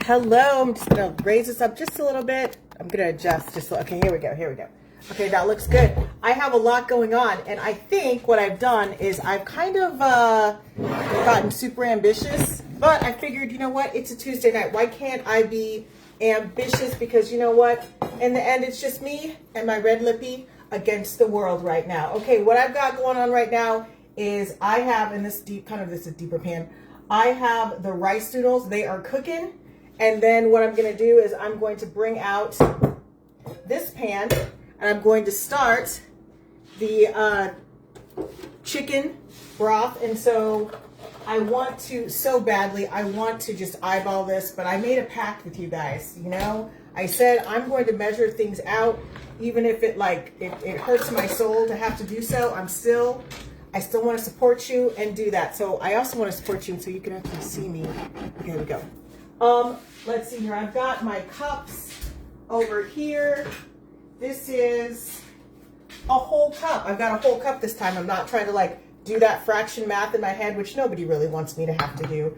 Hello, I'm just gonna raise this up just a little bit. I'm gonna adjust just, okay, here we go. Okay, that looks good. I have a lot going on, and I think what I've done is I've kind of gotten super ambitious, but I figured, you know what, it's a Tuesday night. Why can't I be ambitious? Because you know what, in the end, it's just me and my red lippy against the world right now. Okay, what I've got going on right now is I have, in this deep, this is a deeper pan, I have the rice noodles. They are cooking. And then what I'm going to do is I'm going to bring out this pan and I'm going to start the chicken broth. And so I want to, so badly, I want to just eyeball this, but I made a pact with you guys, you know? I said I'm going to measure things out, even if it hurts my soul to have to do so. I still want to support you and do that. So I also want to support you so you can actually see me. Okay, here we go. Let's see here. I've got my cups over here. This is a whole cup. I've got a whole cup this time. I'm not trying to do that fraction math in my head, which nobody really wants me to have to do.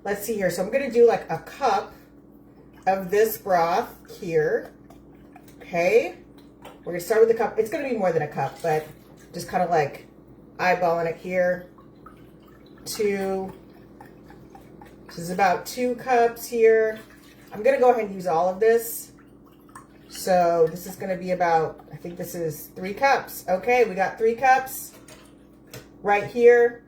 Let's see here. So I'm going to do a cup of this broth here. Okay. We're going to start with the cup. It's going to be more than a cup, but just kind of eyeballing it here. This is about 2 cups here. I'm going to go ahead and use all of this. So this is going to be about, I think this is 3 cups. Okay, we got 3 cups right here.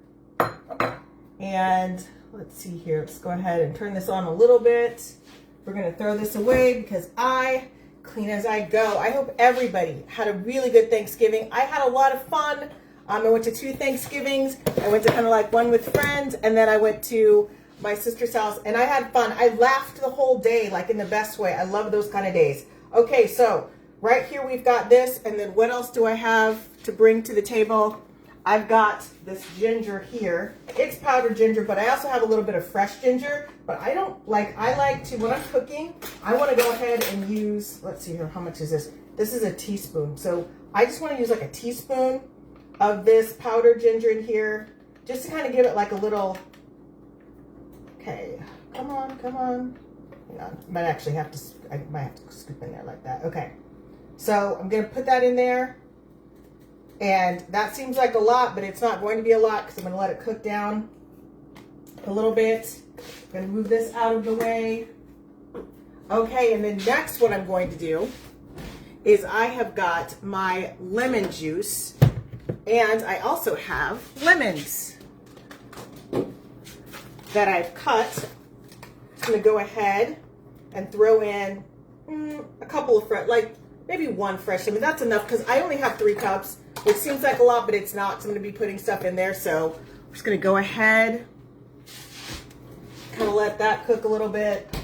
And let's see here. Let's go ahead and turn this on a little bit. We're going to throw this away because I clean as I go. I hope everybody had a really good Thanksgiving. I had a lot of fun. I went to 2 Thanksgivings. I went to one with friends, and then I went to my sister's house, and I had fun. I laughed the whole day, in the best way. I love those kind of days. Okay, so right here we've got this, and then what else do I have to bring to the table? I've got this ginger here. It's powdered ginger, but I also have a little bit of fresh ginger, but I like to, when I'm cooking, I want to go ahead and use, let's see here, how much is this? This is a teaspoon. So I just want to use a teaspoon of this powdered ginger in here, just to kind of give it a little. Okay, come on. Hang on. I might have to scoop in there like that. Okay, so I'm going to put that in there. And that seems like a lot, but it's not going to be a lot because I'm going to let it cook down a little bit. I'm going to move this out of the way. Okay, and then next what I'm going to do is I have got my lemon juice, and I also have lemons that I've cut. I'm going to go ahead and throw in a couple of maybe 1 fresh lemon. That's enough because I only have 3 cups, which seems like a lot, but it's not. So I'm going to be putting stuff in there. So I'm just going to go ahead, kind of let that cook a little bit,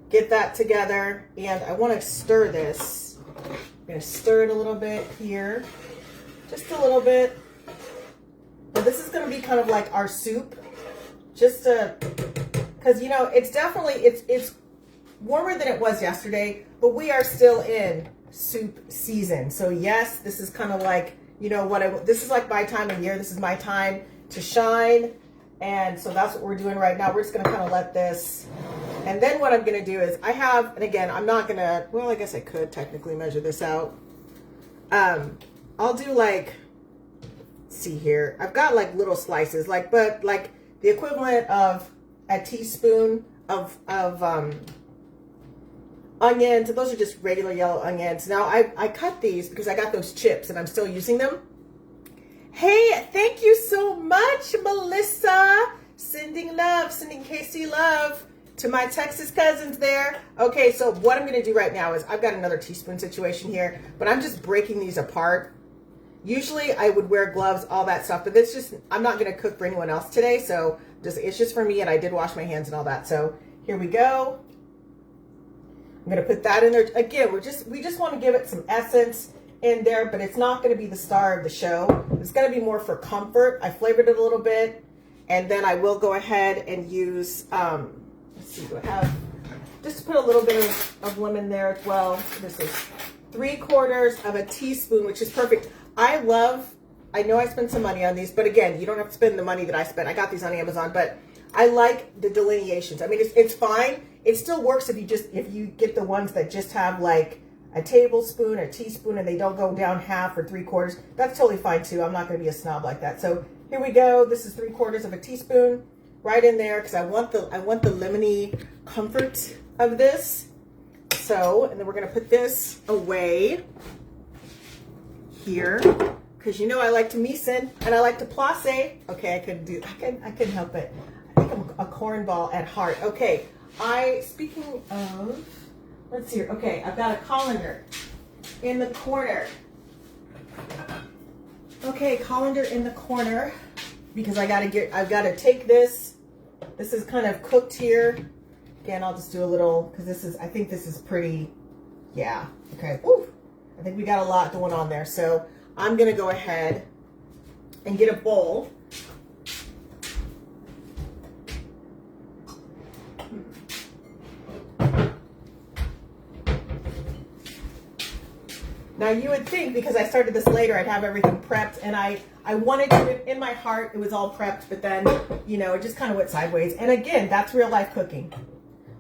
get that together, and I want to stir this. I'm going to stir it a little bit here, just a little bit. Now this is going to be kind of like our soup. Just because it's definitely, it's warmer than it was yesterday, but we are still in soup season. So yes, this is kind of this is my time of year. This is my time to shine. And so that's what we're doing right now. We're just going to kind of let this. And then what I'm going to do is and again, I'm not going to, well, I guess I could technically measure this out. I'll do see here. I've got little slices, but the equivalent of a teaspoon of onions. Those are just regular yellow onions. Now I cut these because I got those chips and I'm still using them. Hey, thank you so much, Melissa. Sending KC love to my Texas cousins there. Okay, so what I'm going to do right now is I've got another teaspoon situation here, but I'm just breaking these apart. Usually I would wear gloves, all that stuff, but I'm not going to cook for anyone else today. So it's just for me, and I did wash my hands and all that. So here we go. I'm going to put that in there. Again, we just want to give it some essence in there, but it's not going to be the star of the show. It's going to be more for comfort. I flavored it a little bit, and then I will go ahead and use, let's see, do I have, just put a little bit of lemon there as well. This is 3/4 of a teaspoon, which is perfect. I know I spent some money on these, but again, you don't have to spend the money that I spent. I got these on Amazon, but I like the delineations. I mean, it's fine. It still works if you get the ones that just have like a tablespoon or teaspoon and they don't go down half or 3/4. That's totally fine too. I'm not going to be a snob like that. So here we go. This is 3/4 of a teaspoon right in there because I want the lemony comfort of this. So, and then we're going to put this away here because you know I like to mise and I like to place. Okay, I couldn't help it. I think I'm a cornball at heart. Okay, speaking of, let's see here. Okay, I've got a colander in the corner. Okay, colander in the corner because I've got to take this. This is kind of cooked here. Again, I'll just do a little because I think this is pretty. Yeah. Okay. Woo. I think we got a lot going on there. So I'm gonna go ahead and get a bowl. Now you would think because I started this later, I'd have everything prepped, and I wanted to, in my heart, it was all prepped, but then, you know, it just kind of went sideways. And again, that's real life cooking.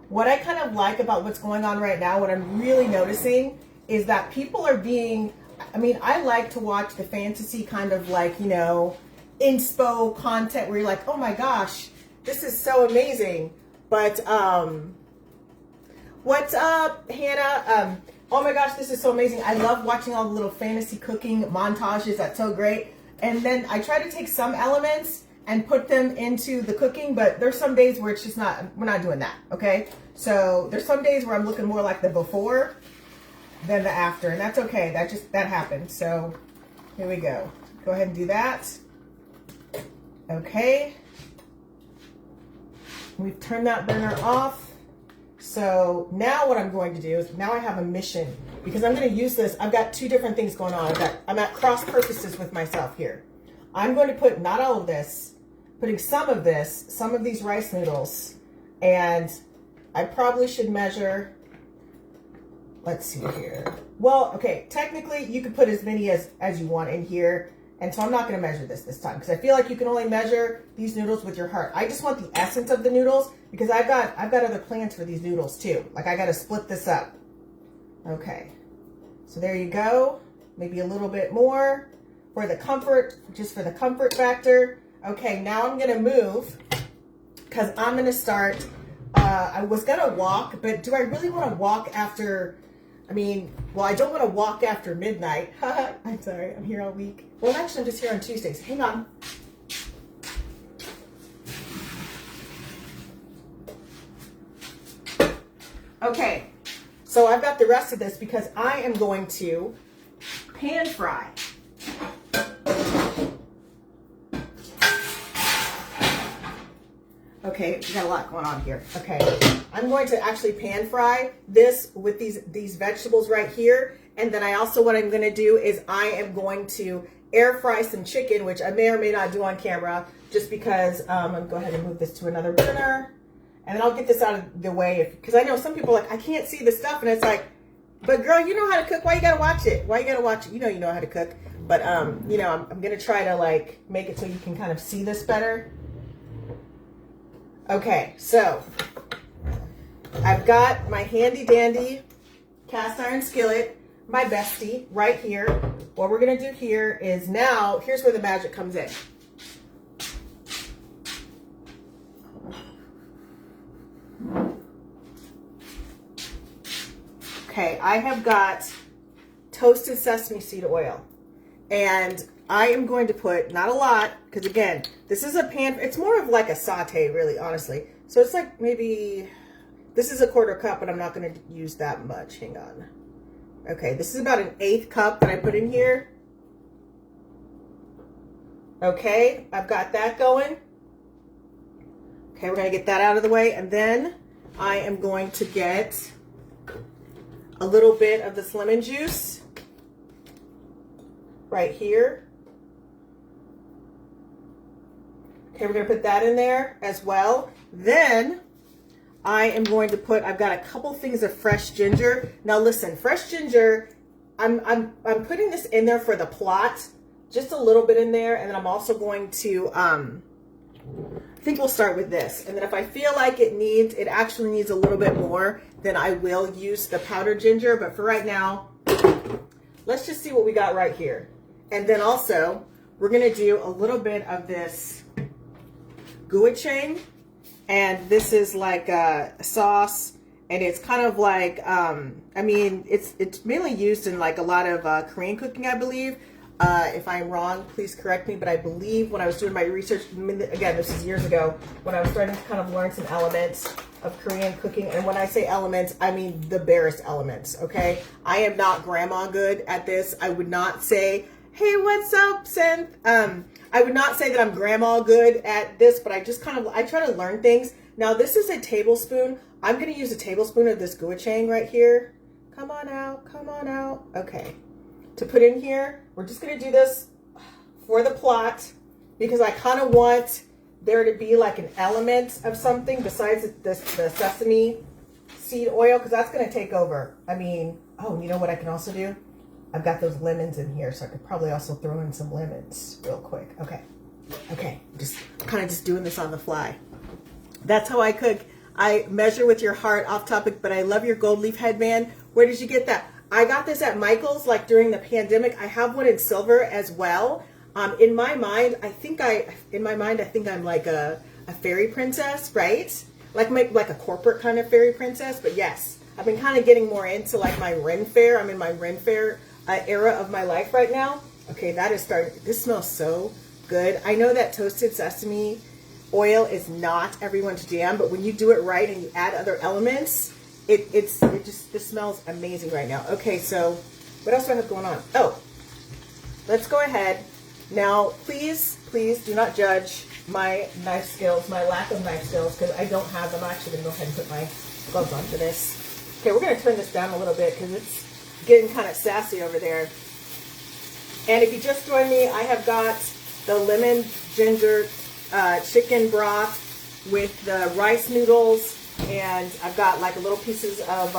What I kind of like about what's going on right now, what I'm really noticing is that people are being, I mean, I like to watch the fantasy kind of like, you know, inspo content where you're like, oh my gosh, this is so amazing. But, what's up, Hannah? Oh my gosh, this is so amazing. I love watching all the little fantasy cooking montages. That's so great. And then I try to take some elements and put them into the cooking, but there's some days where it's just we're not doing that, okay? So there's some days where I'm looking more like the before than the after, and that's okay. That happens. So here we go. Go ahead and do that. Okay. We've turned that burner off. So now what I'm going to do is now I have a mission because I'm going to use this. I've got two different things going on. I'm at cross purposes with myself here. I'm going to put not all of this, putting some of these rice noodles, and I probably should measure. Let's see here. Well, okay, technically you could put as many as you want in here. And so I'm not going to measure this time because I feel like you can only measure these noodles with your heart. I just want the essence of the noodles because I've got other plans for these noodles too. Like I got to split this up. Okay. So there you go. Maybe a little bit more for the comfort, just for the comfort factor. Okay, now I'm going to move because I'm going to start. I was going to walk, but do I really want to walk after, well, I don't want to walk after midnight. I'm sorry, I'm here all week. Well, actually, I'm just here on Tuesdays. Hang on. Okay, so I've got the rest of this because I am going to pan fry. Okay, we got a lot going on here. Okay, I'm going to actually pan fry this with these vegetables right here. And then what I'm going to do is I am going to air fry some chicken, which I may or may not do on camera, just because I'm going to go ahead and move this to another burner. And then I'll get this out of the way because I know some people are like, I can't see the stuff. And it's like, but girl, you know how to cook. Why you got to watch it? Why you got to watch it? You know how to cook. But, I'm going to try to like make it so you can kind of see this better. Okay, so I've got my handy dandy cast iron skillet, my bestie, right here. What we're going to do here is now, here's where the magic comes in. Okay, I have got toasted sesame seed oil. And I am going to put, not a lot, because again, this is a pan, it's more of like a saute, really, honestly. So it's like maybe, this is a 1/4 cup, but I'm not going to use that much. Hang on. Okay, this is about an 1/8 cup that I put in here. Okay, I've got that going. Okay, we're going to get that out of the way. And then I am going to get a little bit of this lemon juice right here. Okay, we're going to put that in there as well. Then I am going to put, I've got a couple things of fresh ginger. Now listen, fresh ginger, I'm putting this in there for the plot, just a little bit in there, and then I'm also going to I think we'll start with this. And then if I feel like it actually needs a little bit more, then I will use the powdered ginger. But for right now, let's just see what we got right here. And then also, we're gonna do a little bit of this gochujang. And this is like a sauce. And it's kind of like, I mean, it's mainly used in like a lot of Korean cooking, I believe. If I'm wrong, please correct me, but I believe when I was doing my research, again, this is years ago, when I was starting to kind of learn some elements of Korean cooking, and when I say elements, I mean the barest elements, okay? I am not grandma good at this. I would not say, hey, what's up, Synth? I would not say that I'm grandma good at this, but I try to learn things. Now, this is a tablespoon. I'm going to use a tablespoon of this gochujang right here. Come on out, come on out. Okay. To put in here, we're just going to do this for the plot because I kind of want there to be like an element of something besides the sesame seed oil, because that's going to take over. I mean, oh, you know what I can also do? I've got those lemons in here, so I could probably also throw in some lemons real quick. Okay, just kind of just doing this on the fly. That's how I cook. I measure with your heart, off topic, but I love your gold leaf headband. Where did you get that? I got this at Michael's, like during the pandemic. I have one in silver as well. In my mind, I think I'm like a fairy princess, right? Like a corporate kind of fairy princess. But yes, I've been kind of getting more into like my Ren Fair. I'm in my Ren Fair era of my life right now. Okay, that is starting. This smells so good. I know that toasted sesame oil is not everyone's jam, but when you do it right and you add other elements, this smells amazing right now. Okay, so what else do I have going on? Oh, let's go ahead. Now, please do not judge my knife skills, my lack of knife skills, because I don't have them. I'm actually going to go ahead and put my gloves on for this. Okay, we're going to turn this down a little bit because it's getting kind of sassy over there. And if you just joined me, I have got the lemon ginger chicken broth with the rice noodles, and I've got like little pieces of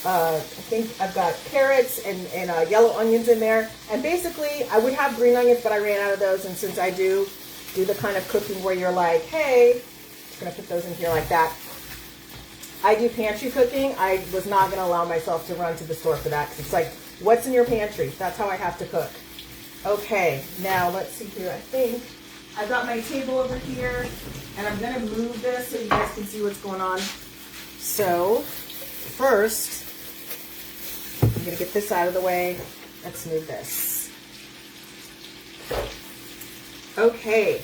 I think I've got carrots and yellow onions in there. And basically I would have green onions, but I ran out of those. And since I do the kind of cooking where you're like, hey, just gonna put those in here like that. I do pantry cooking. I was not gonna allow myself to run to the store for that, because it's like, what's in your pantry? That's how I have to cook. Okay, now let's see here. I think I've got my table over here, and I'm going to move this so you guys can see what's going on. So, first, I'm going to get this out of the way. Let's move this. Okay,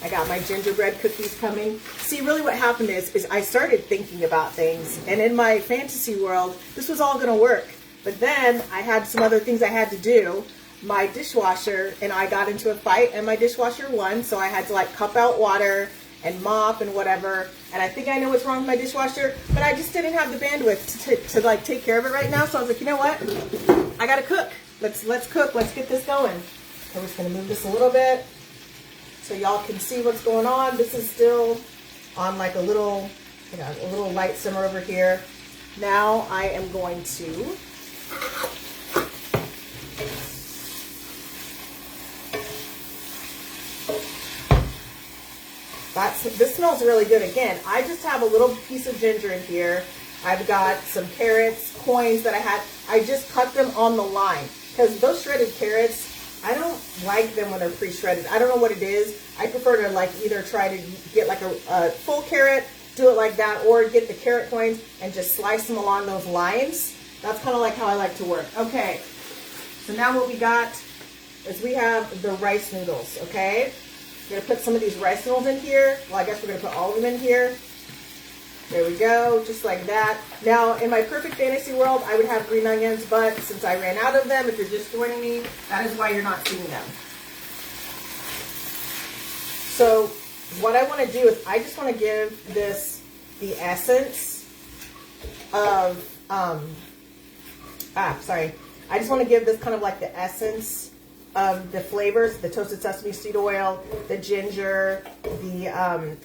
I got my gingerbread cookies coming. See, really what happened is I started thinking about things, and in my fantasy world, this was all going to work. But then I had some other things I had to do. My dishwasher and I got into a fight, and my dishwasher won, so I had to like cup out water and mop and whatever. And I think I know what's wrong with my dishwasher, but I just didn't have the bandwidth to like take care of it right now. So I was like, you know what? I gotta cook. Let's cook. Let's get this going. Okay, we're just gonna move this a little bit so y'all can see what's going on. This is still on like a little light simmer over here. Now I am going to this smells really good. Again, I just have a little piece of ginger in here. I've got some carrots, coins that I just cut them on the line, because those shredded carrots, I don't like them when they're pre-shredded. I don't know what it is. I prefer to like either try to get like a full carrot, do it like that, or get the carrot coins and just slice them along those lines. That's kind of like how I like to work. Okay, so now what we got is we have the rice noodles, okay? We're going to put some of these rice noodles in here. Well, I guess we're going to put all of them in here. There we go, just like that. Now, in my perfect fantasy world, I would have green onions, but since I ran out of them, if you're just joining me, that is why you're not seeing them. So, what I want to do is I just want to give this the essence of, I just want to give this kind of like the essence of the flavors, the toasted sesame seed oil, the ginger, the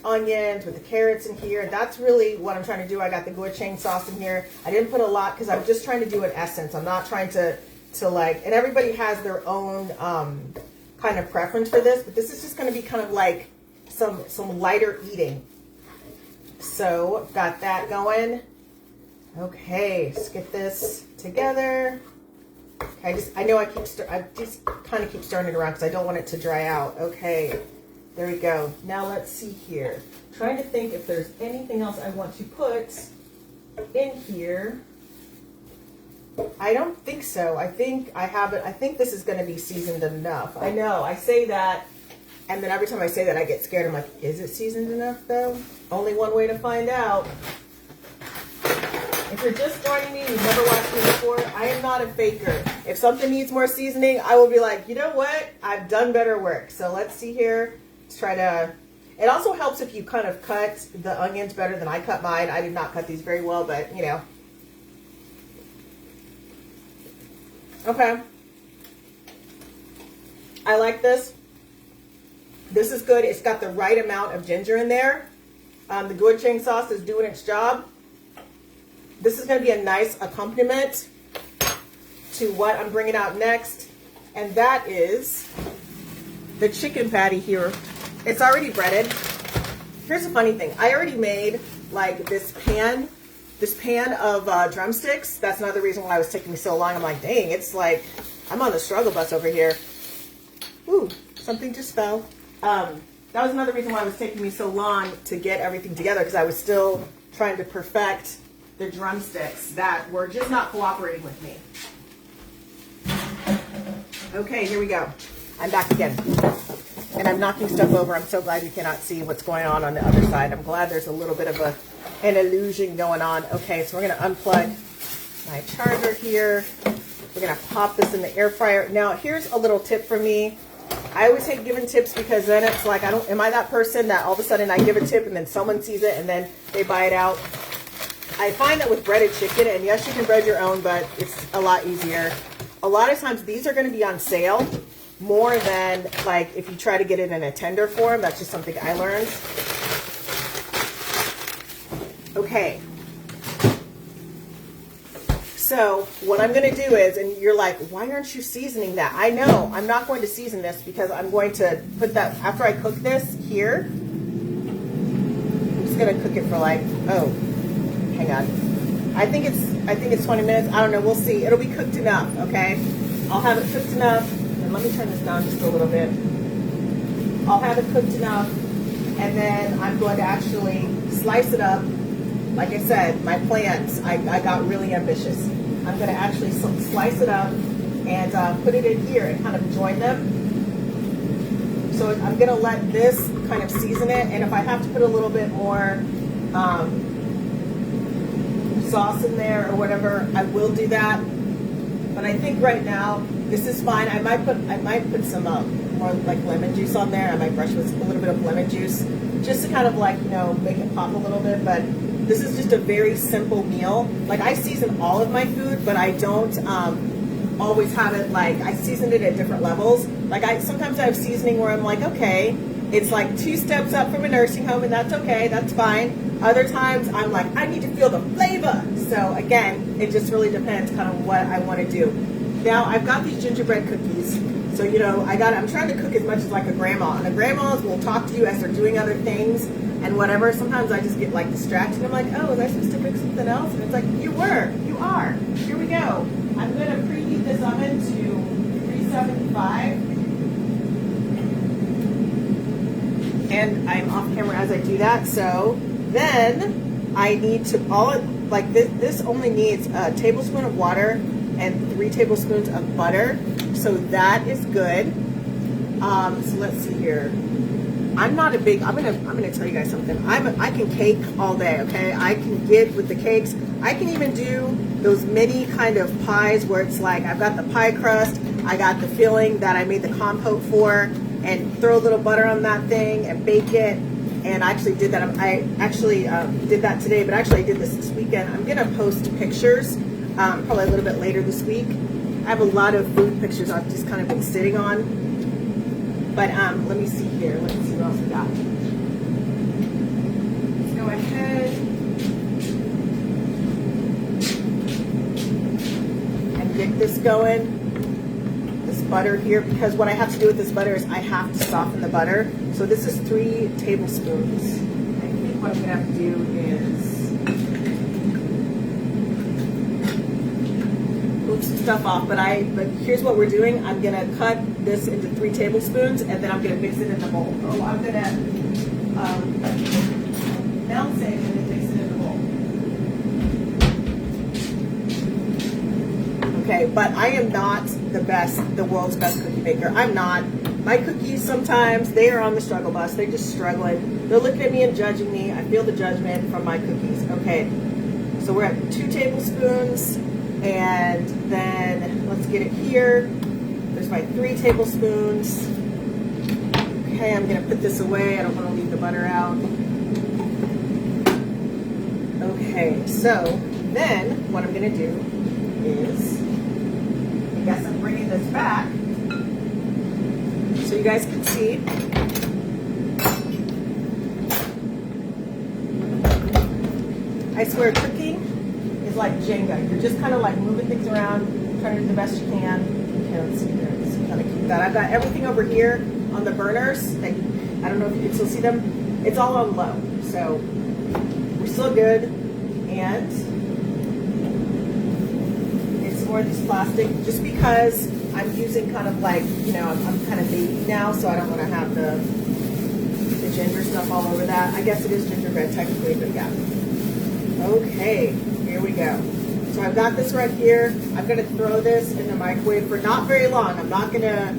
onions with the carrots in here. That's really what I'm trying to do. I got the gochujang sauce in here. I didn't put a lot because I'm just trying to do an essence. I'm not trying to like, and everybody has their own kind of preference for this, but this is just going to be kind of like some lighter eating. So got that going. Okay, let's get this together. I know I just kind of keep stirring it around because I don't want it to dry out. Okay, there we go. Now let's see here. Trying to think if there's anything else I want to put in here. I don't think so. I think I have it. I think this is going to be seasoned enough. I know I say that, and then every time I say that I get scared. I'm like, is it seasoned enough though? Only one way to find out. If you're just joining me, you've never watched me before, I am not a faker. If something needs more seasoning, I will be like, you know what? I've done better work. So let's see here. Let's try to... It also helps if you kind of cut the onions better than I cut mine. I did not cut these very well, but you know. Okay. I like this. This is good. It's got the right amount of ginger in there. The gochujang sauce is doing its job. This is going to be a nice accompaniment to what I'm bringing out next. And that is the chicken patty here. It's already breaded. Here's the funny thing. I already made like this pan of drumsticks. That's another reason why it was taking me so long. I'm like, dang, it's like, I'm on the struggle bus over here. Ooh, something just fell. That was another reason why it was taking me so long to get everything together, because I was still trying to perfect the drumsticks that were just not cooperating with me. Okay, here we go. I'm back again. And I'm knocking stuff over. I'm so glad you cannot see what's going on the other side. I'm glad there's a little bit of an illusion going on. Okay, so we're going to unplug my charger here. We're going to pop this in the air fryer. Now, here's a little tip from me. I always hate giving tips because then it's like, am I that person that all of a sudden I give a tip and then someone sees it and then they buy it out? I find that with breaded chicken, and yes, you can bread your own, but it's a lot easier. A lot of times these are going to be on sale more than like if you try to get it in a tender form. That's just something I learned. Okay. So what I'm going to do is, and you're like, why aren't you seasoning that? I know I'm not going to season this because I'm going to put that, after I cook this here, I'm just going to cook it for like, hang on. I think it's 20 minutes. I don't know. We'll see. It'll be cooked enough, okay? I'll have it cooked enough. And let me turn this down just a little bit. I'll have it cooked enough, and then I'm going to actually slice it up. Like I said, my plans, I got really ambitious. I'm going to actually slice it up and put it in here and kind of join them. So I'm going to let this kind of season it, and if I have to put a little bit more sauce in there or whatever, I will do that. But I think right now this is fine. I might put some more like lemon juice on there. I might brush with a little bit of lemon juice just to kind of like, you know, make it pop a little bit. But this is just a very simple meal. Like I season all of my food, but I don't always have it like, I seasoned it at different levels. Like sometimes I have seasoning where I'm like, okay, it's like 2 steps up from a nursing home, and that's okay, that's fine. Other times I'm like, I need to feel the flavor. So again, it just really depends kind of what I want to do. Now I've got these gingerbread cookies. So, you know, I'm trying to cook as much as like a grandma. And the grandmas will talk to you as they're doing other things and whatever. Sometimes I just get like distracted. I'm like, oh, was I supposed to cook something else? And it's like, you are. Here we go. I'm going to preheat this oven to 375. And I'm off camera as I do that. So then I need to, this only needs a tablespoon of water and 3 tablespoons of butter. So that is good. So let's see here. I'm not a big, I'm gonna tell you guys something. I can cake all day, okay? I can get with the cakes. I can even do those mini kind of pies where it's like, I've got the pie crust, I got the filling that I made the compote for, and throw a little butter on that thing and bake it. And I actually did that. I actually did that today, but actually I did this weekend. I'm gonna post pictures probably a little bit later this week. I have a lot of food pictures I've just kind of been sitting on. But let me see here. Let's see what else we got. Let's go ahead and get this going. This butter here, because what I have to do with this butter is I have to soften the butter. So this is 3 tablespoons. I think what I'm gonna have to do is move some stuff off, but here's what we're doing. I'm gonna cut this into 3 tablespoons, and then I'm gonna mix it in the bowl. Oh, I'm gonna melt it and then mix it in the bowl. Okay, but I am not the world's best cookie maker. I'm not. My cookies sometimes, they are on the struggle bus. They're just struggling. They're looking at me and judging me. I feel the judgment from my cookies. Okay, so we're at 2 tablespoons, and then let's get it here. There's my 3 tablespoons. Okay, I'm gonna put this away. I don't want to leave the butter out. Okay, so then what I'm gonna do is, I guess I'm bringing this back so you guys can see. I swear cooking is like Jenga. You're just kind of like moving things around, trying to do the best you can. Okay, let's see here. Let's kind of keep that. I've got everything over here on the burners. I don't know if you can still see them. It's all on low, so we're still good. And it's more of this plastic, just because I'm using kind of like, you know, I'm kind of baking now, so I don't want to have the ginger stuff all over that. I guess it is gingerbread technically, but yeah. Okay, here we go. So I've got this right here. I'm gonna throw this in the microwave for not very long. I'm not gonna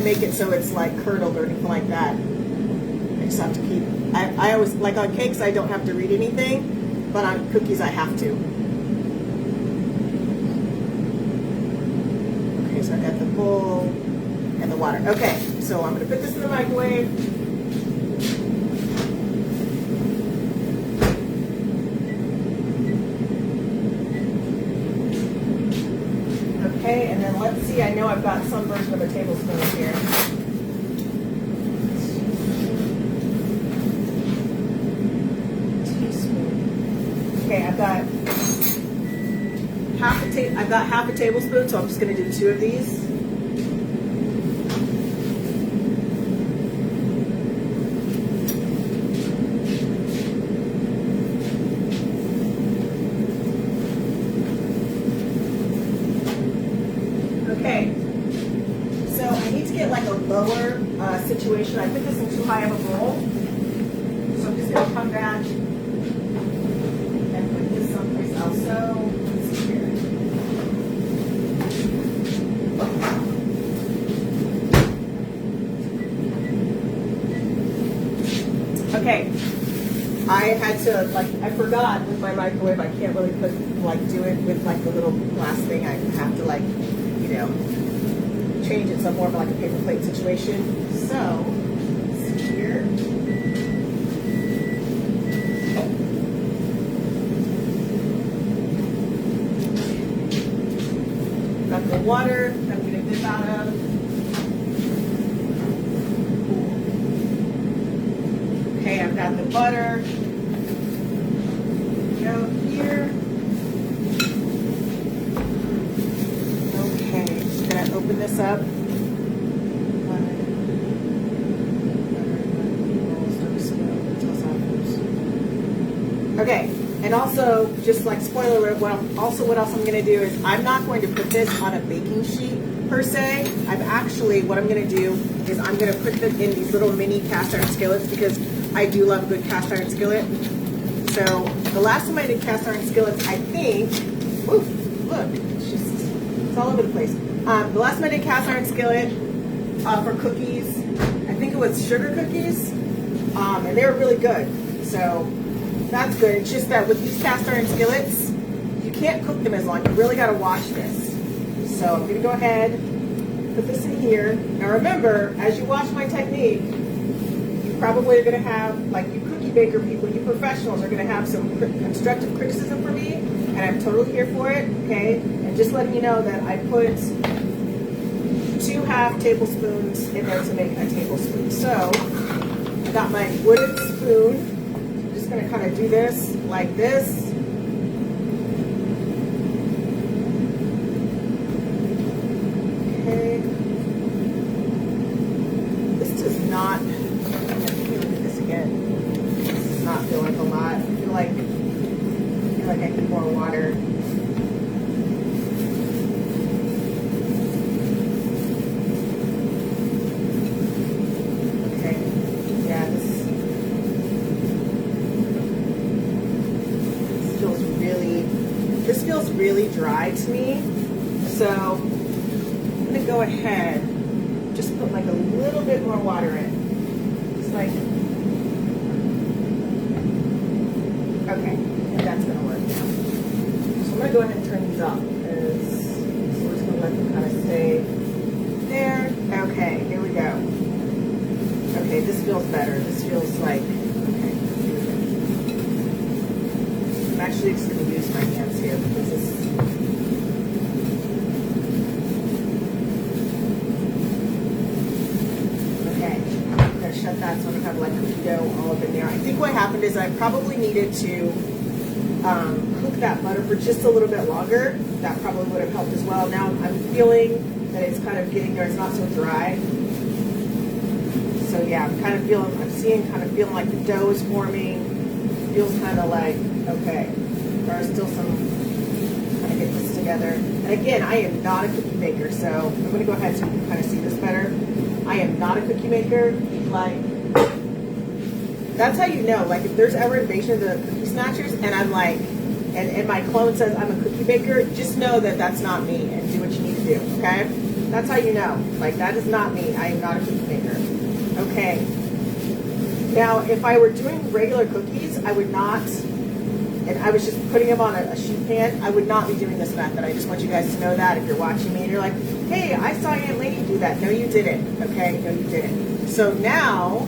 make it so it's like curdled or anything like that. I just have to keep. I always, like on cakes, I don't have to read anything, but on cookies I have to. Okay, so I got the bowl and the water. Okay, so I'm gonna put this in the microwave. Okay, and then let's see, I know I've got some version of a tablespoon here. Teaspoon. Okay, I've got half a tablespoon, so I'm just going to do 2 of these. Okay, so I need to get like a lower situation. I put this in too high of a bowl, so I'm just going to come back and put this someplace else. So let's see here. Okay, I had to, like, I forgot with my microwave, I can't really put, like, do it with like the little glass thing. I have to, like, you know, change it so more of like a paper plate situation. So, let's see here. Got the water that I'm going to dip out of. Okay, I've got the butter. Go here. Open this up. Okay, and also, just like spoiler alert, what else I'm going to do is I'm not going to put this on a baking sheet per se. What I'm going to do is I'm going to put them in these little mini cast iron skillets, because I do love a good cast iron skillet. So the last time I did cast iron skillets, I think, ooh, look, it's all over the place. The last time I did cast iron skillet for cookies, I think it was sugar cookies, and they were really good. So that's good. It's just that with these cast iron skillets, you can't cook them as long. You really got to wash this. So I'm going to go ahead, put this in here. Now remember, as you watch my technique, you probably are going to have, like you cookie baker people, you professionals are going to have some constructive criticism for me, and I'm totally here for it, okay? And just letting you know that I put 2 half tablespoons in there to make a tablespoon. So I got my wooden spoon. I'm just going to kind of do this like this. Okay. second more water. Okay, yeah, this feels really dry to me. So I'm gonna go ahead, just put like a little bit more water in. Just like, okay, I think that's gonna work now. So I'm gonna go ahead and turn these off because we're just gonna let them kind of stay there. Okay, here we go. Okay, this feels better. This feels like, okay, here we go. I'm actually just gonna use my hands here because this. Shut that so I don't have like cookie dough all up in there. I think what happened is I probably needed to cook that butter for just a little bit longer. That probably would have helped as well. Now I'm feeling that it's kind of getting there. It's not so dry. So yeah, I'm kind of feeling like the dough is forming. Feels kind of like, okay, there are still some, kind of get this together. And again, I am not a cookie maker, so I'm going to go ahead so you can kind of see this better. I am not a cookie maker. Like, that's how you know, like, if there's ever invasion of the cookie snatchers and I'm like, and my clone says I'm a cookie baker, just know that that's not me and do what you need to do, okay? That's how you know. Like, that is not me. I am not a cookie maker. Okay. Now, if I were doing regular cookies, I would not, and I was just putting them on a sheet pan, I would not be doing this method. I just want you guys to know that if you're watching me and you're like, hey, I saw Aunt Lady do that. No, you didn't. Okay? No, you didn't. So now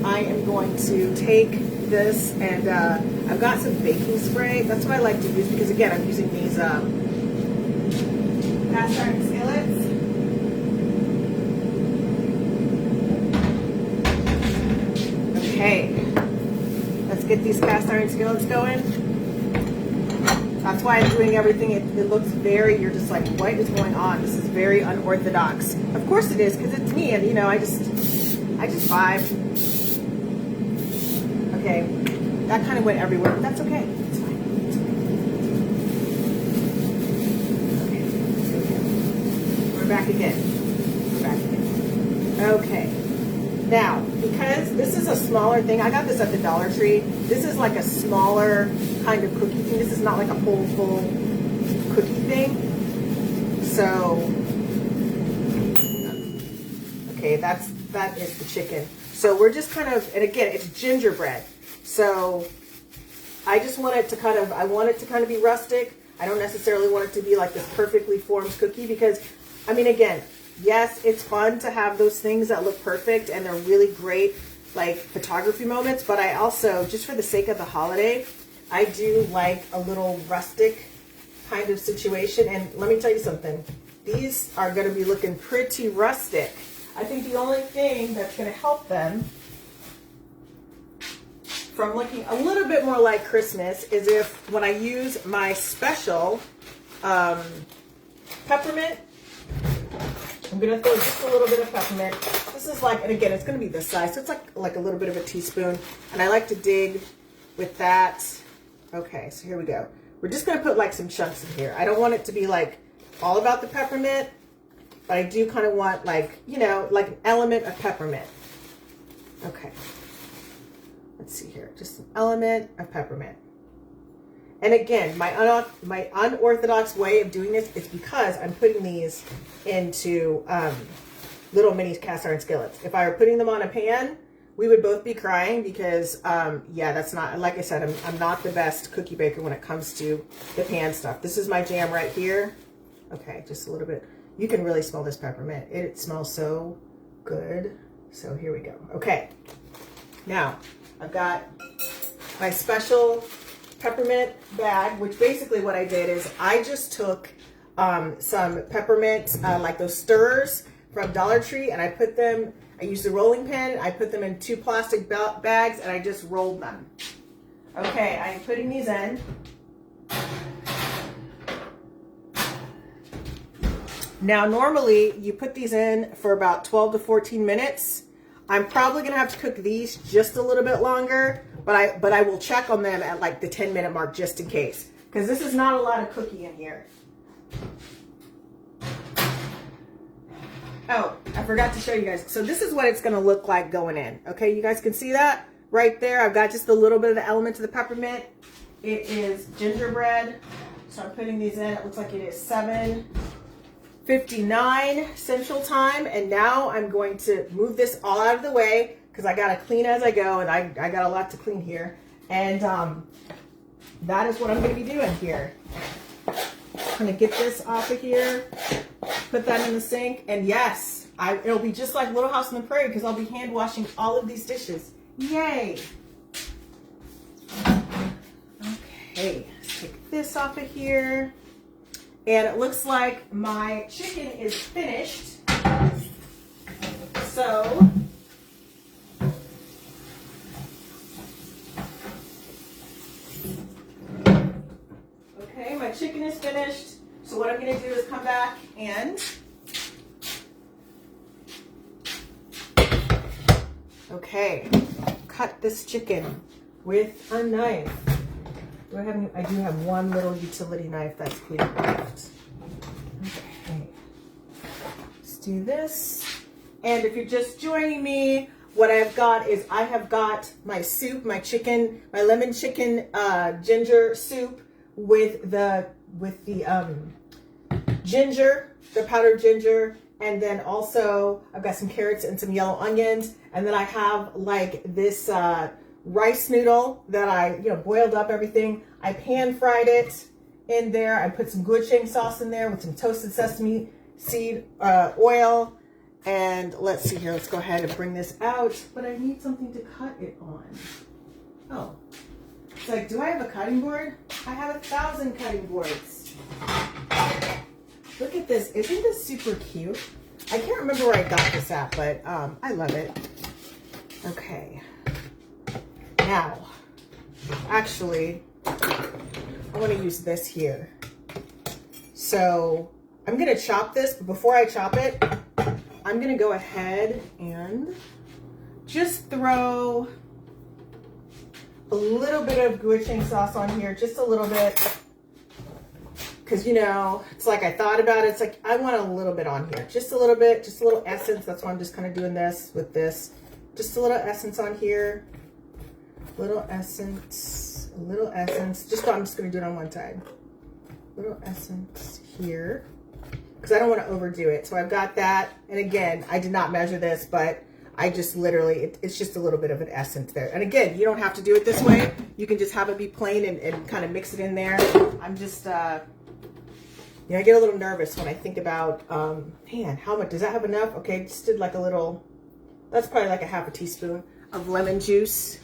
I am going to take this and I've got some baking spray. That's what I like to use because, again, I'm using these cast iron skillets. Okay. Let's get these cast iron skillets going. That's why I'm doing everything. It looks very, you're just like, what is going on? This is very unorthodox. Of course it is, because it's me, and you know, I just vibe. Okay, that kind of went everywhere, but that's okay. It's fine. It's okay. Okay, we're back again. We're back again. Okay. Now, because this is a smaller thing, I got this at the Dollar Tree. This is like a smaller kind of cookie thing. This is not like a whole full cookie thing. So, okay, that is the chicken. So we're just kind of, and again, it's gingerbread. So I just want it to kind of, I want it to kind of be rustic. I don't necessarily want it to be like this perfectly formed cookie because, I mean, again, yes, it's fun to have those things that look perfect and they're really great, like photography moments, but I also, just for the sake of the holiday, I do like a little rustic kind of situation. And let me tell you something, these are going to be looking pretty rustic. I think the only thing that's going to help them from looking a little bit more like Christmas is if when I use my special peppermint, I'm going to throw just a little bit of peppermint. This is like, and again, it's going to be this size, so it's like a little bit of a teaspoon. And I like to dig with that. Okay, so here we go. We're just going to put like some chunks in here. I don't want it to be like all about the peppermint, but I do kind of want like, you know, like an element of peppermint. Okay. Let's see here. Just an element of peppermint. And again, my unorthodox way of doing this is because I'm putting these into little mini cast iron skillets. If I were putting them on a pan, we would both be crying because, yeah, that's not, like I said, I'm not the best cookie baker when it comes to the pan stuff. This is my jam right here. Okay, just a little bit. You can really smell this peppermint. It smells so good. So here we go. Okay, now I've got my special peppermint bag, which basically what I did is I just took some peppermint, like those stirrers from Dollar Tree, and I put them, I used the rolling pin, I put them in 2 plastic bags, and I just rolled them. Okay, I'm putting these in. Now, normally you put these in for about 12 to 14 minutes. I'm probably gonna have to cook these just a little bit longer, but I will check on them at like the 10-minute mark just in case. because this is not a lot of cookie in here. Oh, I forgot to show you guys. So this is what it's going to look like going in. Okay, you guys can see that right there. I've got just a little bit of the element of the peppermint. It is gingerbread. So I'm putting these in. It looks like it is 7:59 Central Time. And now I'm going to move this all out of the way because I got to clean as I go. And I got a lot to clean here. And that is what I'm going to be doing here. I'm going to get this off of here. Put that in the sink, and yes, it'll be just like Little House on the Prairie because I'll be hand washing all of these dishes. Yay! Okay, let's take this off of here. And it looks like my chicken is finished. So, okay, my chicken is finished. So what I'm going to do is come back and cut this chicken with a knife. I do have one little utility knife that's clean left. Okay, let's do this. And if you're just joining me, what I've got is I have got my soup, my lemon chicken ginger soup with the ginger, the powdered ginger, and then also I've got some carrots and some yellow onions, and then I have like this rice noodle that I boiled up everything. I pan fried it in there. I put some gochujang sauce in there with some toasted sesame seed oil, and let's see here. Let's go ahead and bring this out. But I need something to cut it on. Oh, it's like, do I have a cutting board? I have 1,000 cutting boards. Look at this. Isn't this super cute? I can't remember where I got this at, but I love it. Okay. Now, actually, I want to use this here. So I'm going to chop this, but before I chop it, I'm going to go ahead and just throw a little bit of gochujang sauce on here, just a little bit. Because, it's like I thought about it. It's like I want a little bit on here. Just a little bit, just a little essence. That's why I'm just kind of doing this with this. Just a little essence on here. Little essence, a little essence. I'm just going to do it on one side. Little essence here. Because I don't want to overdo it. So I've got that. And again, I did not measure this, but I just literally, it's just a little bit of an essence there. And again, you don't have to do it this way. You can just have it be plain and kind of mix it in there. I'm just... I get a little nervous when I think about, man, how much, does that have enough? Okay, just did like a little, that's probably like a half a teaspoon of lemon juice.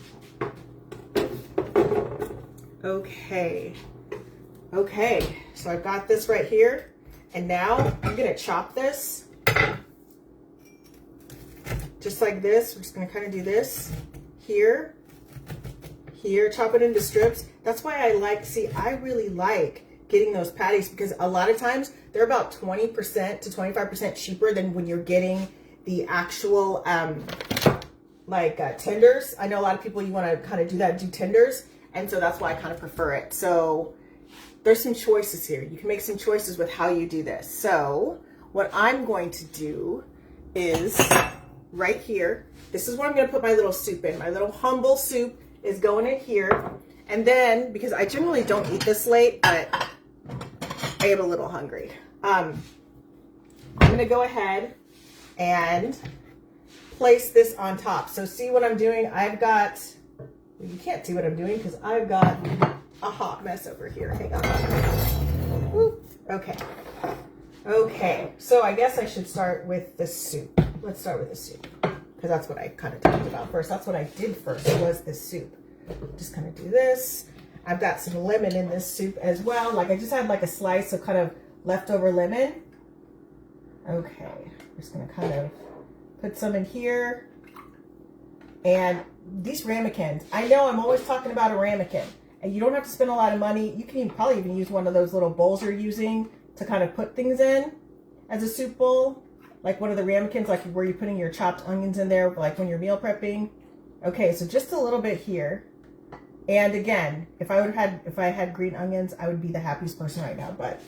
Okay, so I've got this right here, and now I'm gonna chop this, just like this. We're just gonna kind of do this, here, chop it into strips. That's why I really like getting those patties, because a lot of times they're about 20% to 25% cheaper than when you're getting the actual tenders. I know a lot of people, you want to kind of do tenders, and so that's why I kind of prefer it. So there's some choices here. You can make some choices with how you do this. So what I'm going to do is right here, this is where I'm going to put my little soup in. My little humble soup is going in here. And then, because I generally don't eat this late, but I am a little hungry. I'm going to go ahead and place this on top. So see what I'm doing? I've got, well, you can't see what I'm doing because I've got a hot mess over here. Hang on. Woo. Okay, so I guess I should start with the soup. Let's start with the soup, because that's what I kind of talked about first. That's what I did first, was the soup. Just kind of do this. I've got some lemon in this soup as well. Like I just had like a slice of kind of leftover lemon. Okay, I'm just gonna kind of put some in here. And these ramekins, I know I'm always talking about a ramekin, and you don't have to spend a lot of money. You can probably even use one of those little bowls you're using to kind of put things in as a soup bowl. Like one of the ramekins, like where you're putting your chopped onions in there, like when you're meal prepping. Okay, so just a little bit here. And again, if I had green onions, I would be the happiest person right now, but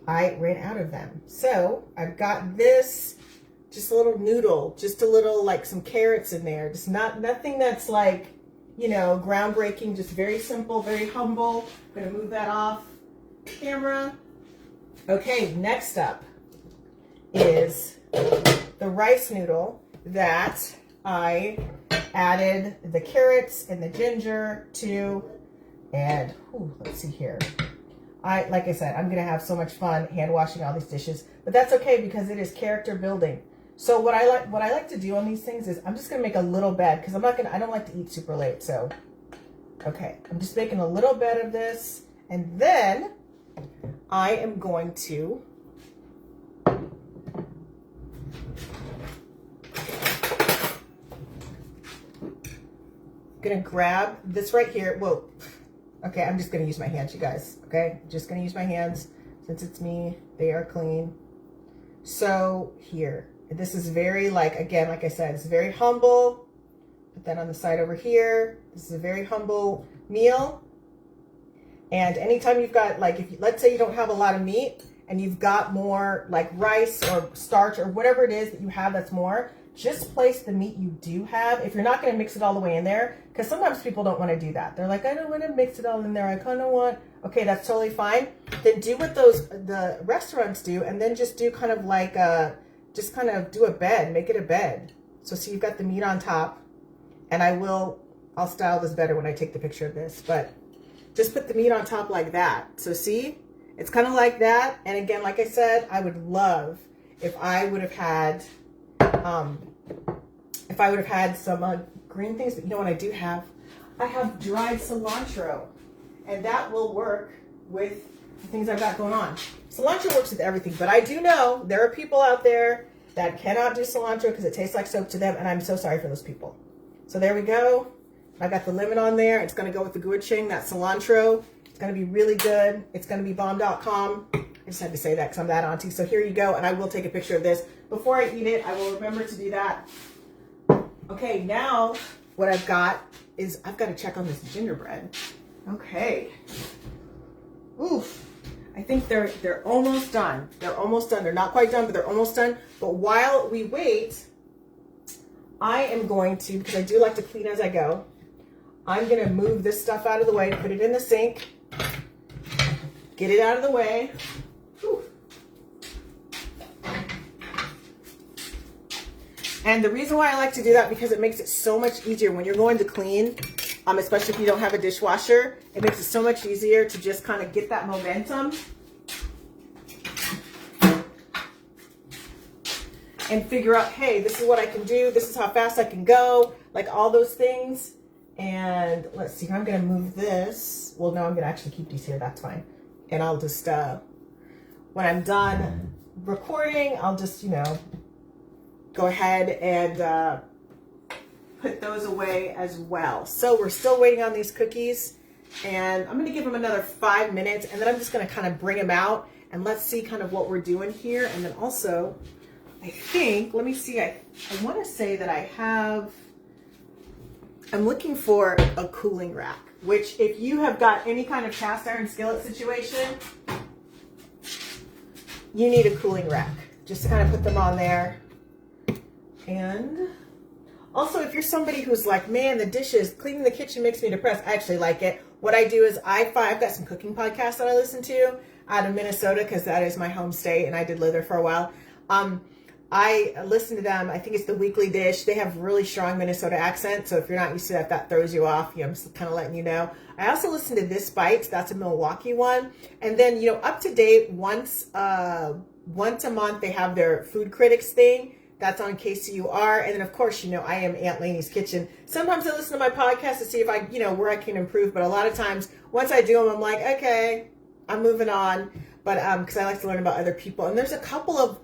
I ran out of them. So I've got this, just a little noodle, just a little, like some carrots in there. Just nothing that's like, you know, groundbreaking, just very simple, very humble. I'm gonna move that off camera. Okay, next up is the rice noodle that I added the carrots and the ginger to, and let's see here. Like I said, I'm gonna have so much fun hand washing all these dishes, but that's okay because it is character building. So what I like to do on these things is I'm just gonna make a little bed because I don't like to eat super late. So okay, I'm just making a little bed of this, and then I am going to grab this right here. Whoa. Okay, I'm just gonna use my hands, you guys. Okay, just gonna use my hands since it's me. They are clean. So here, this is very again, like I said, it's very humble. Put that on the side over here. This is a very humble meal. And anytime you've got let's say you don't have a lot of meat and you've got more like rice or starch or whatever it is that you have that's more, just place the meat you do have. If you're not going to mix it all the way in there, because sometimes people don't want to do that. They're like, I don't want to mix it all in there. I kind of want, okay, that's totally fine. Then do what the restaurants do, and then just do kind of like just kind of do a bed, make it a bed. So see, you've got the meat on top, and I'll style this better when I take the picture of this, but just put the meat on top like that. So see, it's kind of like that. And again, like I said, I would love if I would have had some green things, but you know what I do have? I have dried cilantro, and that will work with the things I've got going on. Cilantro works with everything, but I do know there are people out there that cannot do cilantro because it tastes like soap to them, and I'm so sorry for those people. So there we go. I got the lemon on there. It's going to go with the gochujang, that cilantro. It's going to be really good. It's going to be bomb.com. I just had to say that because I'm that auntie. So here you go, and I will take a picture of this. Before I eat it, I will remember to do that. Okay, now what I've got is I've got to check on this gingerbread. Okay. Oof. I think they're almost done. They're almost done. They're not quite done, but they're almost done. But while we wait, I am going to, because I do like to clean as I go, I'm going to move this stuff out of the way, put it in the sink, get it out of the way. Whew. And the reason why I like to do that, because it makes it so much easier when you're going to clean, especially if you don't have a dishwasher, it makes it so much easier to just kind of get that momentum and figure out, hey, this is what I can do. This is how fast I can go, like all those things. And let's see, I'm going to move this. Well, no, I'm going to actually keep these here. That's fine. And I'll just, when I'm done recording, I'll just, go ahead and put those away as well. So we're still waiting on these cookies, and I'm going to give them another 5 minutes, and then I'm just going to kind of bring them out, and let's see kind of what we're doing here. And then also, I think, let me see, I want to say that I'm looking for a cooling rack, which if you have got any kind of cast iron skillet situation, you need a cooling rack just to kind of put them on there. And also, if you're somebody who's like, man, the dishes, cleaning the kitchen makes me depressed, I actually like it. What I do is I've got some cooking podcasts that I listen to out of Minnesota, because that is my home state, and I did live there for a while. I listen to them. I think it's the Weekly Dish. They have really strong Minnesota accent, so if you're not used to that, that throws you off. I'm just kind of letting you know. I also listen to This Bites. That's a Milwaukee one. And then, up to date, once a month, they have their Food Critics thing. That's on KCUR. And then, of course, I am Aunt Lainey's Kitchen. Sometimes I listen to my podcast to see if I, where I can improve. But a lot of times, once I do them, I'm like, okay, I'm moving on. But because I like to learn about other people. And there's a couple of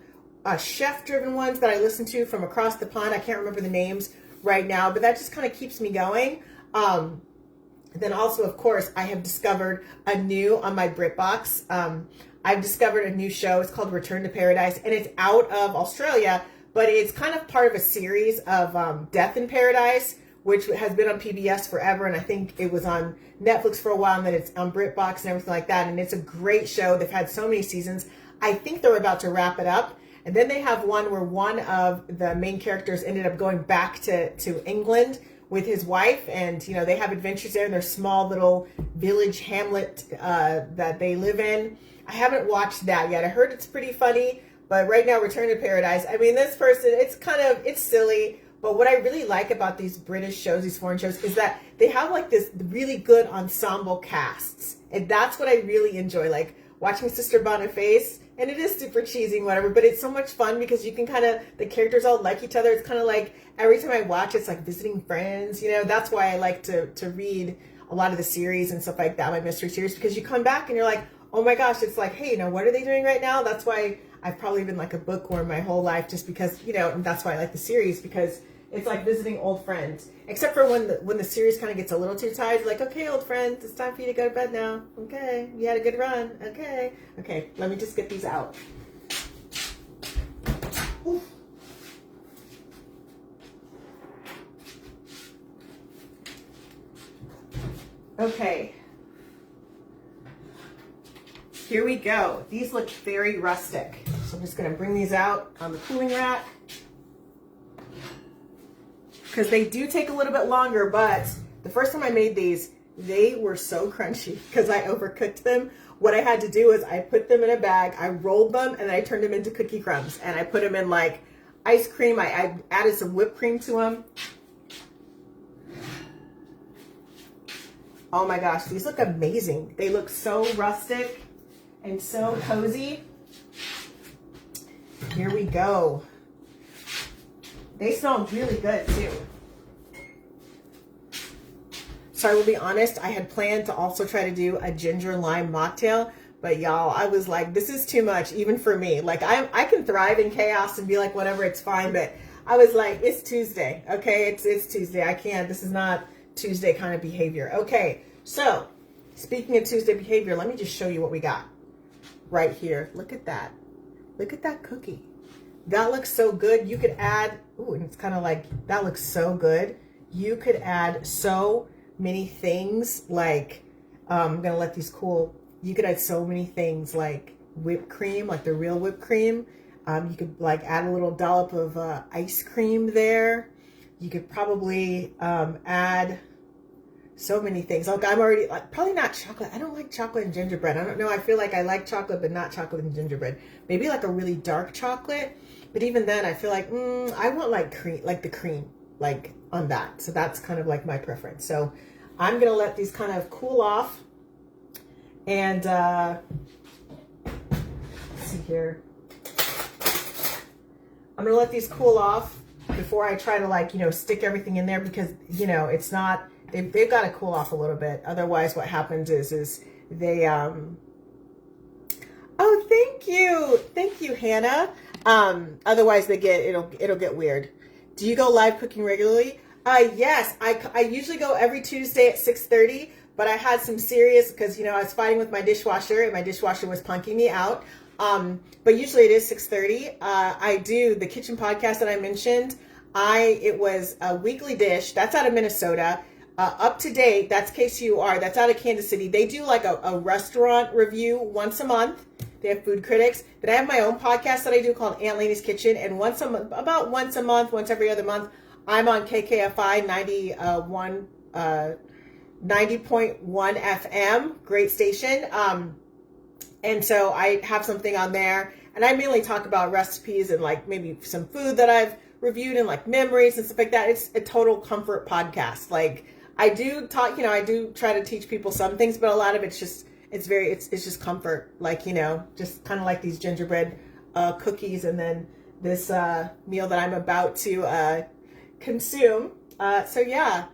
chef-driven ones that I listen to from across the pond. I can't remember the names right now, but that just kind of keeps me going. Then also, of course, I have discovered on my BritBox. I've discovered a new show. It's called Return to Paradise, and it's out of Australia, but it's kind of part of a series of Death in Paradise, which has been on PBS forever, and I think it was on Netflix for a while, and then it's on BritBox and everything like that, and it's a great show. They've had so many seasons. I think they're about to wrap it up, and then they have one where one of the main characters ended up going back to England with his wife, and you know, they have adventures there in their small little village hamlet that they live in. I haven't watched that yet. I heard it's pretty funny, but right now, Return to Paradise, I mean, this person, it's silly. But what I really like about these British shows, these foreign shows, is that they have like this really good ensemble casts. And that's what I really enjoy, like watching Sister Boniface. And it is super cheesy, whatever, but it's so much fun because you can the characters all like each other. It's kind of like every time I watch, it's like visiting friends, you know. That's why I like to read a lot of the series and stuff like that, my mystery series, because you come back and you're like, oh my gosh, it's like, hey, you know, what are they doing right now? That's why I've probably been like a bookworm my whole life, just because, you know, and that's why I like the series, because it's like visiting old friends. Except for when the series kind of gets a little too tired, like, okay, old friends, it's time for you to go to bed now. Okay, you had a good run. Okay, let me just get these out. Oof. Okay. Here we go. These look very rustic. So I'm just going to bring these out on the cooling rack, because they do take a little bit longer, but the first time I made these, they were so crunchy because I overcooked them. What I had to do is I put them in a bag, I rolled them, and I turned them into cookie crumbs, and I put them in like ice cream. I added some whipped cream to them. Oh my gosh, these look amazing. They look so rustic and so cozy. Here we go. They smell really good too. So I will be honest, I had planned to also try to do a ginger lime mocktail, but y'all, I was like, this is too much, even for me. Like, I can thrive in chaos and be like, whatever, it's fine. But I was like, it's Tuesday, okay? It's Tuesday. I can't. This is not Tuesday kind of behavior. Okay, so speaking of Tuesday behavior, let me just show you what we got right here. Look at that. Look at that cookie. That looks so good. You could add, ooh, and it's kind of like, that looks so good. You could add so many things, like, I'm going to let these cool. You could add so many things like whipped cream, like the real whipped cream. You could like add a little dollop of ice cream there. You could probably add so many things. Like, I'm already, like, probably not chocolate. I don't like chocolate and gingerbread. I don't know. I feel like I like chocolate, but not chocolate and gingerbread. Maybe like a really dark chocolate. But even then, I feel like, I want like cream, like the cream, like on that. So that's kind of like my preference. So I'm going to let these kind of cool off. And let's see here. I'm going to let these cool off before I try to, like, you know, stick everything in there, because, you know, it's not, they've got to cool off a little bit. Otherwise, what happens is they, oh, thank you, Hannah. Otherwise they get, it'll get weird. Do you go live cooking regularly? Yes, I usually go every Tuesday at 6:30, but I had some serious, because, you know, I was fighting with my dishwasher and my dishwasher was punking me out. But usually it is 6:30. I do the kitchen podcast that I mentioned. It was a weekly dish. That's out of Minnesota. Up to Date, that's KCUR. That's out of Kansas City. They do like a restaurant review once a month. They have food critics. Then I have my own podcast that I do called Aunt Lainey's Kitchen. And about once a month, once every other month, I'm on KKFI 90.1 FM. Great station. And so I have something on there. And I mainly talk about recipes and like maybe some food that I've reviewed and like memories and stuff like that. It's a total comfort podcast. Like, I do talk, you know, I do try to teach people some things, but a lot of it's just, it's just comfort. Like, you know, just kind of like these gingerbread cookies, and then this meal that I'm about to consume. So yeah,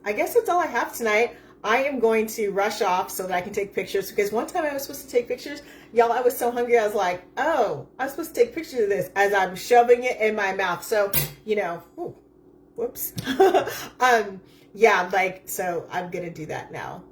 I guess that's all I have tonight. I am going to rush off so that I can take pictures, because one time I was supposed to take pictures. Y'all, I was so hungry. I was like, oh, I'm supposed to take pictures of this as I'm shoving it in my mouth. So, you know, ooh, whoops. Yeah, like, so I'm going to do that now.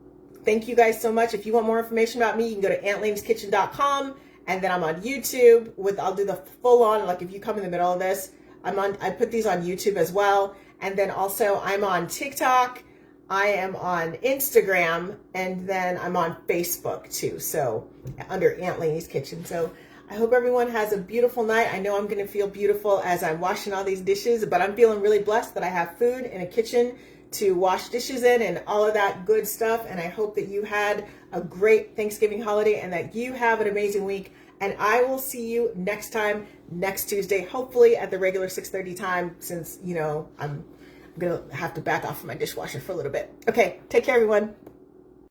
Thank you guys so much. If you want more information about me, you can go to AuntLainey'sKitchen.com, and then I'm on YouTube I'll do the full on, like, if you come in the middle of this, I put these on YouTube as well. And then also I'm on TikTok, I am on Instagram, and then I'm on Facebook too. So under Aunt Lainey's Kitchen. So I hope everyone has a beautiful night. I know I'm going to feel beautiful as I'm washing all these dishes, but I'm feeling really blessed that I have food in a kitchen to wash dishes in and all of that good stuff. And I hope that you had a great Thanksgiving holiday and that you have an amazing week. And I will see you next time, next Tuesday, hopefully at the regular 6:30 time, since, you know, I'm going to have to back off from my dishwasher for a little bit. Okay, take care, everyone.